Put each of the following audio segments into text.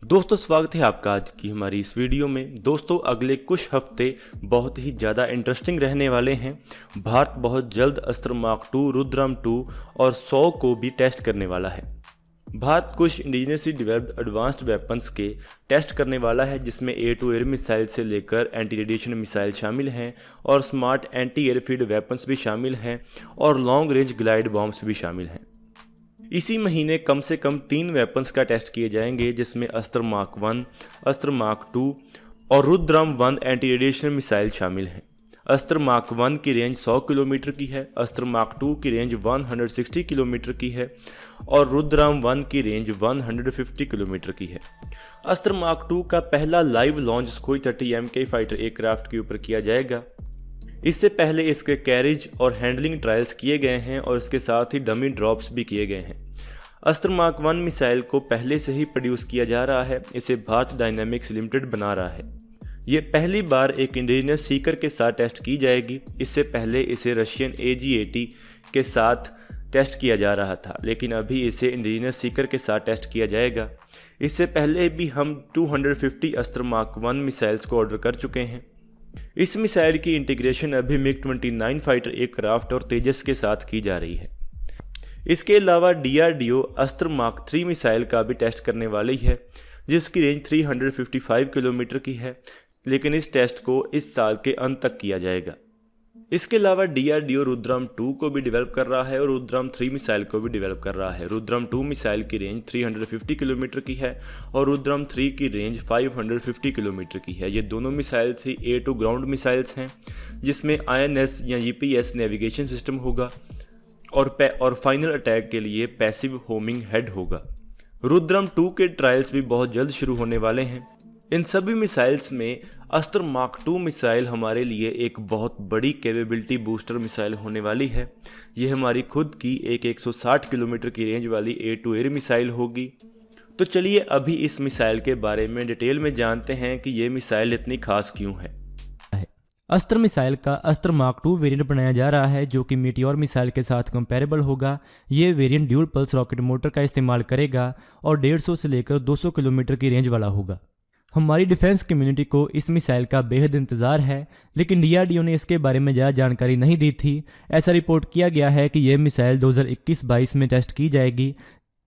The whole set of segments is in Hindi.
दोस्तों स्वागत है आपका आज की हमारी इस वीडियो में। दोस्तों अगले कुछ हफ्ते बहुत ही ज़्यादा इंटरेस्टिंग रहने वाले हैं। भारत बहुत जल्द अस्त्र मार्क 2, रुद्रम 2 और 100 को भी टेस्ट करने वाला है। भारत कुछ इंडिजिनसली डेवलप्ड एडवांस्ड वेपन्स के टेस्ट करने वाला है, जिसमें एयर टू एयर मिसाइल से लेकर एंटी रेडिएशन मिसाइल शामिल हैं और स्मार्ट एंटी एयरफील्ड वेपन्स भी शामिल हैं और लॉन्ग रेंज ग्लाइड बॉम्ब्स भी शामिल हैं। इसी महीने कम से कम 3 वेपन्स का टेस्ट किए जाएंगे, जिसमें अस्त्र मार्क 1, अस्त्र मार्क 2 और रुद्रम 1 एंटी रेडिएशन मिसाइल शामिल हैं। अस्त्र मार्क 1 की रेंज 100 किलोमीटर की है, अस्त्र मार्क 2 की रेंज 160 किलोमीटर की है और रुद्रम 1 की रेंज 150 किलोमीटर की है। अस्त्र मार्क 2 का पहला live launch Sukhoi 30 MK fighter aircraft के ऊपर किया जाएगा। इससे पहले इसके कैरिज और हैंडलिंग ट्रायल्स किए गए हैं और इसके साथ ही डमी ड्रॉप्स भी किए गए हैं। अस्त्र मार्क 1 मिसाइल को पहले से ही प्रोड्यूस किया जा रहा है। इसे भारत डायनामिक्स लिमिटेड बना रहा है। ये पहली बार एक इंडिजिनस सीकर के साथ टेस्ट की जाएगी। इससे पहले इसे रशियन AG-80 के साथ टेस्ट किया जा रहा था, लेकिन अभी इसे इंडिजिनस सीकर के साथ टेस्ट किया जाएगा। इससे पहले भी हम 250 अस्त्र मार्क 1 मिसाइल्स को ऑर्डर कर चुके हैं। इस मिसाइल की इंटीग्रेशन अभी MiG-29 फाइटर एयरक्राफ्ट और तेजस के साथ की जा रही है। इसके अलावा DRDO अस्त्र मार्क 3 मिसाइल का भी टेस्ट करने वाली है, जिसकी रेंज 355 किलोमीटर की है, लेकिन इस टेस्ट को इस साल के अंत तक किया जाएगा। इसके अलावा DRDO रुद्रम 2 को भी डेवलप कर रहा है और रुद्रम 3 मिसाइल को भी डेवलप कर रहा है। रुद्रम 2 मिसाइल की रेंज 350 किलोमीटर की है और रुद्रम 3 की रेंज 550 किलोमीटर की है। ये दोनों मिसाइल्स ही एयर टू ग्राउंड मिसाइल्स हैं, जिसमें INS या GPS नेविगेशन सिस्टम होगा और फाइनल अटैक के लिए पैसिव होमिंग हेड होगा। रुद्रम 2 के ट्रायल्स भी बहुत जल्द शुरू होने वाले हैं। इन सभी मिसाइल्स में अस्त्र मार्क 2 मिसाइल हमारे लिए एक बहुत बड़ी कैपेबिलिटी बूस्टर मिसाइल होने वाली है। ये हमारी खुद की एक 160 किलोमीटर की रेंज वाली एयर टू एयर मिसाइल होगी। तो चलिए अभी इस मिसाइल के बारे में डिटेल में जानते हैं कि ये मिसाइल इतनी खास क्यों है। अस्त्र मिसाइल का अस्त्र मार्क 2 वेरिएंट बनाया जा रहा है, जो कि मीटियोर मिसाइल के साथ कंपैरेबल होगा। ये variant dual pulse rocket motor का इस्तेमाल करेगा और 150 से लेकर 200 किलोमीटर की रेंज वाला होगा। हमारी डिफेंस कम्युनिटी को इस मिसाइल का बेहद इंतज़ार है, लेकिन DRDO ने इसके बारे में ज़्यादा जानकारी नहीं दी थी। ऐसा रिपोर्ट किया गया है कि यह मिसाइल 2021-22 में टेस्ट की जाएगी,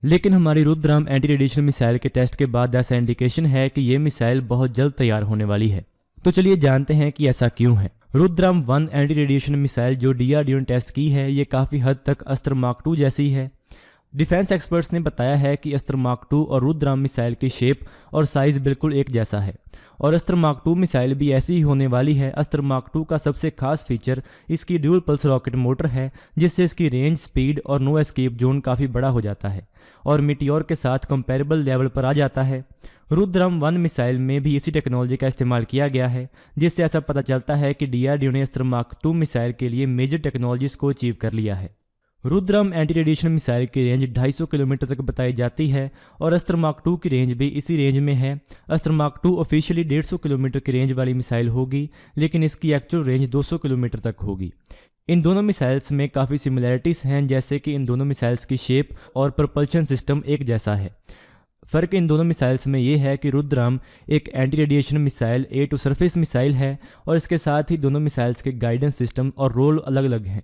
लेकिन हमारी रुद्रम एंटी रेडिएशन मिसाइल के टेस्ट के बाद ऐसा इंडिकेशन है कि यह मिसाइल बहुत जल्द तैयार होने वाली है। तो चलिए जानते हैं कि ऐसा क्यों है। रुद्रम 1 एंटी रेडिएशन मिसाइल जो DRDO ने टेस्ट की है, ये काफ़ी हद तक अस्त्र मार्क 2 जैसी है। डिफेंस एक्सपर्ट्स ने बताया है कि अस्त्र मार्क 2 और रुद्रम मिसाइल की शेप और साइज़ बिल्कुल एक जैसा है और अस्त्र मार्क 2 मिसाइल भी ऐसी ही होने वाली है। अस्त्र मार्क 2 का सबसे खास फीचर इसकी ड्यूल पल्स रॉकेट मोटर है, जिससे इसकी रेंज, स्पीड और नो एस्केप जोन काफ़ी बड़ा हो जाता है और मीटियोर के साथ कंपेरेबल लेवल पर आ जाता है। रुद्रम 1 मिसाइल में भी इसी टेक्नोलॉजी का इस्तेमाल किया गया है, जिससे ऐसा पता चलता है कि DRDO ने अस्त्र मार्क 2 मिसाइल के लिए मेजर टेक्नोलॉजीज को अचीव कर लिया है। रुद्रम एंटी रेडिएशन मिसाइल की रेंज 250 किलोमीटर तक बताई जाती है और अस्त्र मार्क 2 की रेंज भी इसी रेंज में है। अस्त्र मार्क 2 ऑफिशियली 150 किलोमीटर की रेंज वाली मिसाइल होगी, लेकिन इसकी एक्चुअल रेंज 200 किलोमीटर तक होगी। इन दोनों मिसाइल्स में काफ़ी सिमिलैरिटीज़ हैं, जैसे कि इन दोनों मिसाइल्स की शेप और प्रपल्शन सिस्टम एक जैसा है। फ़र्क इन दोनों मिसाइल्स में ये है कि रुद्रम एक anti radiation missile air to surface missile है और इसके साथ ही दोनों मिसाइल्स के गाइडेंस सिस्टम और रोल अलग अलग हैं।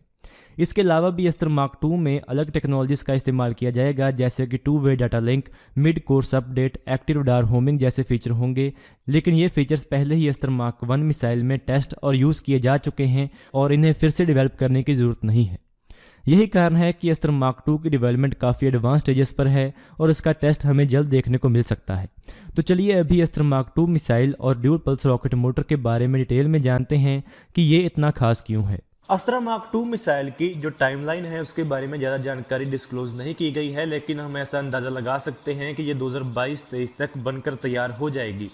इसके अलावा भी अस्त्र मार्क 2 में अलग टेक्नोलॉजीज़ का इस्तेमाल किया जाएगा, जैसे कि two way data link, mid course update, active radar homing जैसे फीचर होंगे। लेकिन ये फीचर्स पहले ही अस्त्र मार्क 1 मिसाइल में टेस्ट और यूज़ किए जा चुके हैं और इन्हें फिर से डेवलप करने की ज़रूरत नहीं है। यही कारण है कि अस्त्र मार्क 2 की डेवलपमेंट काफ़ी एडवांस स्टेजेस पर है और इसका टेस्ट हमें जल्द देखने को मिल सकता है। तो चलिए अभी अस्त्र मार्क 2 मिसाइल और ड्यूल पल्स रॉकेट मोटर के बारे में डिटेल में जानते हैं कि ये इतना खास क्यों है। अस्त्र मार्क 2 मिसाइल की जो टाइमलाइन है उसके बारे में ज़्यादा जानकारी डिस्क्लोज नहीं की गई है, लेकिन हम ऐसा अंदाज़ा लगा सकते हैं कि ये 2022-23 तक बनकर तैयार हो जाएगी।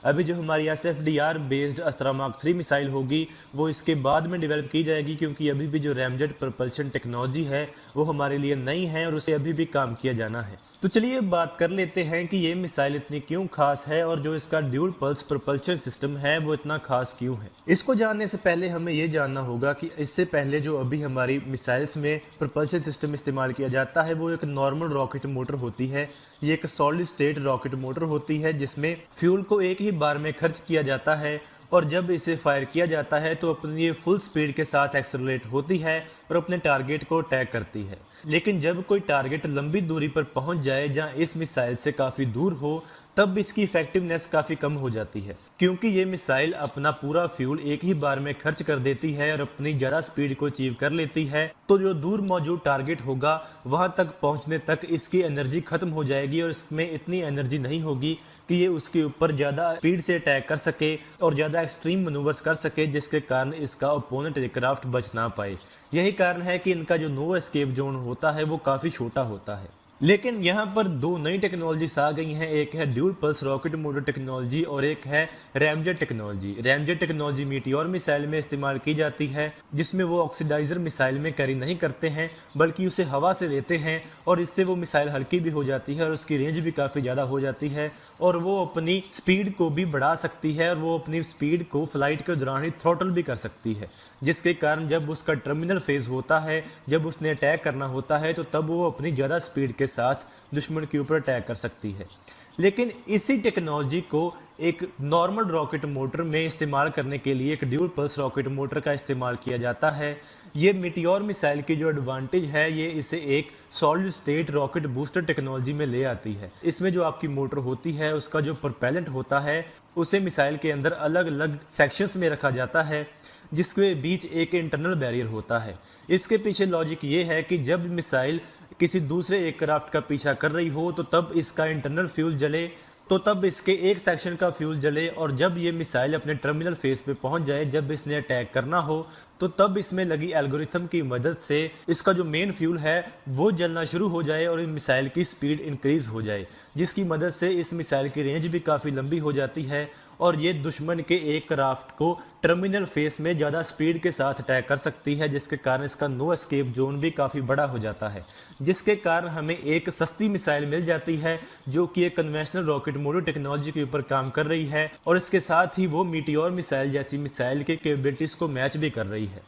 अभी जो हमारी SFDR बेस्ड अस्त्र मार्क 3 मिसाइल होगी वो इसके बाद में डेवलप की जाएगी, क्योंकि अभी भी जो रैमजेट प्रपल्शन टेक्नोलॉजी है वो हमारे लिए नई है और उसे अभी भी काम किया जाना है। तो चलिए बात कर लेते हैं कि ये मिसाइल इतनी क्यों खास है और जो इसका ड्यूल पल्स प्रपल्शन सिस्टम है वो इतना खास क्यों है। इसको जानने से पहले हमें ये जानना होगा कि इससे पहले जो अभी हमारी मिसाइल्स में प्रपल्शन सिस्टम इस्तेमाल किया जाता है वो एक नॉर्मल रॉकेट मोटर होती है, ये एक सॉलिड स्टेट रॉकेट मोटर होती है जिसमें फ्यूल को एक ही बार में खर्च किया जाता है और जब इसे फायर किया जाता है तो अपनी ये फुल स्पीड के साथ एक्सेलरेट होती है और अपने टारगेट को अटैक करती है। लेकिन जब कोई टारगेट लंबी दूरी पर पहुंच जाए जहां इस मिसाइल से काफ़ी दूर हो, तब इसकी इफेक्टिवनेस काफ़ी कम हो जाती है, क्योंकि ये मिसाइल अपना पूरा फ्यूल एक ही बार में खर्च कर देती है और अपनी ज़्यादा स्पीड को अचीव कर लेती है। तो जो दूर मौजूद टारगेट होगा वहां तक पहुंचने तक इसकी एनर्जी खत्म हो जाएगी और इसमें इतनी एनर्जी नहीं होगी कि ये उसके ऊपर ज़्यादा स्पीड से अटैक कर सके और ज़्यादा एक्सट्रीम मनूवर्स कर सके, जिसके कारण इसका ओपोनेंट एयरक्राफ्ट बच ना पाए। यही कारण है कि इनका जो नो एस्केप जोन होता है वो काफ़ी छोटा होता है। लेकिन यहाँ पर दो नई टेक्नोलॉजीज आ गई हैं, एक है dual pulse rocket motor technology और एक है ramjet technology. Ramjet technology meteor missile में इस्तेमाल की जाती है, जिसमें वो ऑक्सीडाइजर मिसाइल में कैरी नहीं करते हैं बल्कि उसे हवा से लेते हैं और इससे वो मिसाइल हल्की भी हो जाती है और उसकी रेंज भी काफ़ी ज़्यादा हो जाती है और वो अपनी स्पीड को भी बढ़ा सकती है और वो अपनी स्पीड को फ्लाइट के दौरान ही थ्रॉटल भी कर सकती है, जिसके कारण जब उसका टर्मिनल फेज होता है, जब उसने अटैक करना होता है, तो तब वो अपनी ज़्यादा स्पीड के साथ दुश्मन के ऊपर अटैक कर सकती है। लेकिन इसी टेक्नोलॉजी को एक नॉर्मल रॉकेट मोटर में इस्तेमाल करने के लिए एक ड्यूल पल्स रॉकेट मोटर का इस्तेमाल किया जाता है। ये मीटियोर मिसाइल की जो एडवांटेज है, ये इसे एक solid state rocket booster technology में ले आती है। इसमें जो आपकी मोटर होती है, उसका जो प्रोपेलेंट होता है, उसे मिसाइल के अंदर अलग अलग सेक्शंस में रखा जाता है, जिसके बीच एक इंटरनल बैरियर होता है। इसके पीछे लॉजिक ये है कि जब मिसाइल किसी दूसरे एयरक्राफ्ट का पीछा कर रही हो तो तब इसका इंटरनल फ्यूल जले, तो तब इसके एक सेक्शन का फ्यूल जले और जब ये मिसाइल अपने टर्मिनल फेज पे पहुंच जाए, जब इसने अटैक करना हो, तो तब इसमें लगी एल्गोरिथम की मदद से इसका जो मेन फ्यूल है वो जलना शुरू हो जाए और इस मिसाइल की स्पीड इंक्रीज हो जाए, जिसकी मदद से इस मिसाइल की रेंज भी काफ़ी लंबी हो जाती है और ये दुश्मन के एयरक्राफ्ट को टर्मिनल फेस में ज़्यादा स्पीड के साथ अटैक कर सकती है, जिसके कारण इसका नो एस्केप जोन भी काफ़ी बड़ा हो जाता है, जिसके कारण हमें एक सस्ती मिसाइल मिल जाती है जो कि एक कन्वेंशनल रॉकेट मोटर टेक्नोलॉजी के ऊपर काम कर रही है और इसके साथ ही वो मीटियोर मिसाइल जैसी मिसाइल के कैपेबिलिटीज़ को मैच भी कर रही है।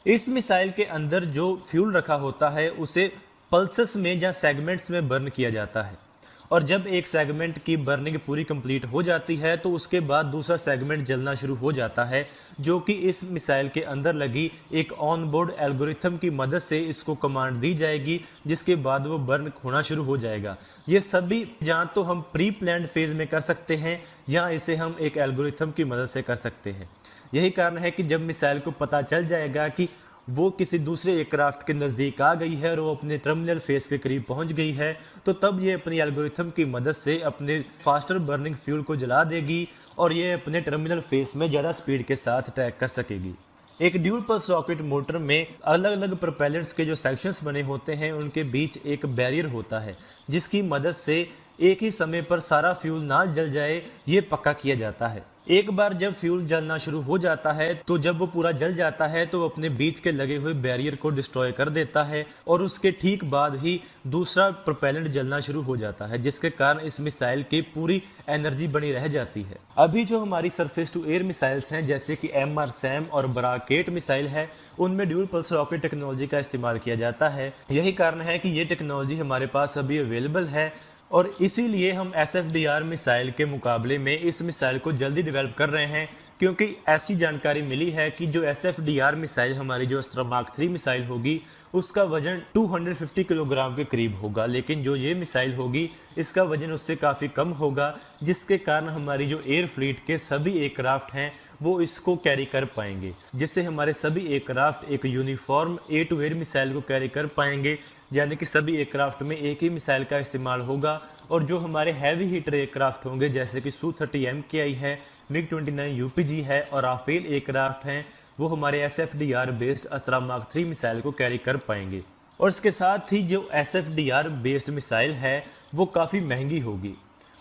इस मिसाइल के अंदर जो फ्यूल रखा होता है उसे पल्सेस में या सेगमेंट्स में बर्न किया जाता है और जब एक सेगमेंट की बर्निंग पूरी कंप्लीट हो जाती है तो उसके बाद दूसरा सेगमेंट जलना शुरू हो जाता है, जो कि इस मिसाइल के अंदर लगी एक ऑन बोर्ड एल्गोरिथम की मदद से इसको कमांड दी जाएगी, जिसके बाद वो बर्न होना शुरू हो जाएगा। ये सभी या तो हम प्री प्लान्ड फेज में कर सकते हैं या इसे हम एक एल्गोरिथम की मदद से कर सकते हैं। यही कारण है कि जब मिसाइल को पता चल जाएगा कि वो किसी दूसरे एयरक्राफ्ट के नज़दीक आ गई है और वो अपने टर्मिनल फेस के करीब पहुंच गई है, तो तब ये अपनी एल्गोरिथम की मदद से अपने फास्टर बर्निंग फ्यूल को जला देगी और ये अपने टर्मिनल फेस में ज़्यादा स्पीड के साथ अटैक कर सकेगी। एक ड्यूल पल्स रॉकेट मोटर में अलग अलग प्रोपेलर्स के जो सेक्शंस बने होते हैं उनके बीच एक बैरियर होता है, जिसकी मदद से एक ही समय पर सारा फ्यूल ना जल जाए, ये पक्का किया जाता है। एक बार जब फ्यूल जलना शुरू हो जाता है तो जब वो पूरा जल जाता है तो वो अपने बीच के लगे हुए बैरियर को डिस्ट्रॉय कर देता है और उसके ठीक बाद ही दूसरा प्रोपेलेंट जलना शुरू हो जाता है, जिसके कारण इस मिसाइल की पूरी एनर्जी बनी रह जाती है। अभी जो हमारी सरफेस टू एयर मिसाइल्स हैं जैसे कि MR-SAM और बराकेट मिसाइल है, उनमें ड्यूल पल्स रॉकेट टेक्नोलॉजी का इस्तेमाल किया जाता है। यही कारण है कि ये टेक्नोलॉजी हमारे पास अभी अवेलेबल है और इसीलिए हम SFDR मिसाइल के मुकाबले में इस मिसाइल को जल्दी डेवलप कर रहे हैं, क्योंकि ऐसी जानकारी मिली है कि जो SFDR मिसाइल हमारी जो अस्त्रा मार्क 3 मिसाइल होगी उसका वजन 250 किलोग्राम के करीब होगा, लेकिन जो ये मिसाइल होगी इसका वजन उससे काफ़ी कम होगा, जिसके कारण हमारी जो एयर फ्लीट के सभी एयरक्राफ्ट हैं वो इसको कैरी कर पाएंगे, जिससे हमारे सभी एयरक्राफ्ट एक uniform air to air missile को कैरी कर पाएंगे, यानी कि सभी एयरक्राफ्ट में एक ही मिसाइल का इस्तेमाल होगा। और जो हमारे हैवी हीटर एयरक्राफ्ट होंगे जैसे कि Su-30 MKI है, MiG-29 UPG है और राफेल एयरक्राफ्ट हैं, वो हमारे SFDR बेस्ड अस्त्रा मार्क 3 मिसाइल को कैरी कर पाएंगे। और इसके साथ ही जो SFDR बेस्ड मिसाइल है वो काफ़ी महंगी होगी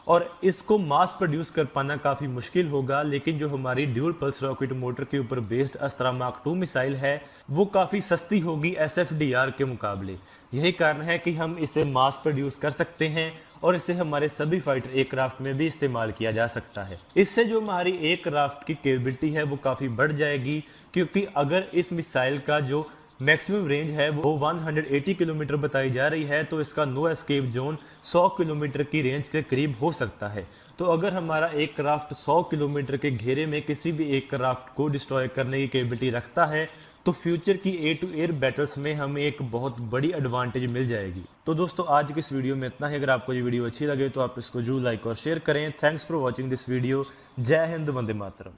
और इसको मास प्रोड्यूस कर पाना काफ़ी मुश्किल होगा, लेकिन जो हमारी ड्यूल पल्स रॉकेट मोटर के ऊपर बेस्ड अस्त्रा मार्क 2 मिसाइल है वो काफ़ी सस्ती होगी SFDR के मुकाबले। यही कारण है कि हम इसे मास प्रोड्यूस कर सकते हैं और इसे हमारे सभी फाइटर एयरक्राफ्ट में भी इस्तेमाल किया जा सकता है। इससे जो हमारी एयरक्राफ्ट की कैपेबिलिटी है वो काफ़ी बढ़ जाएगी, क्योंकि अगर इस मिसाइल का जो मैक्सिमम रेंज है वो 180 किलोमीटर बताई जा रही है, तो इसका नो एस्केप जोन 100 किलोमीटर की रेंज के करीब हो सकता है। तो अगर हमारा एक क्राफ्ट 100 किलोमीटर के घेरे में किसी भी एक क्राफ्ट को डिस्ट्रॉय करने की कैपेबिलिटी रखता है, तो फ्यूचर की एयर टू एयर बैटल्स में हमें एक बहुत बड़ी एडवांटेज मिल जाएगी। तो दोस्तों आज की इस वीडियो में इतना ही। अगर आपको ये वीडियो अच्छी लगे तो आप इसको जरूर लाइक और शेयर करें। Thanks for watching this video. जय हिंद, वंदे मातरम।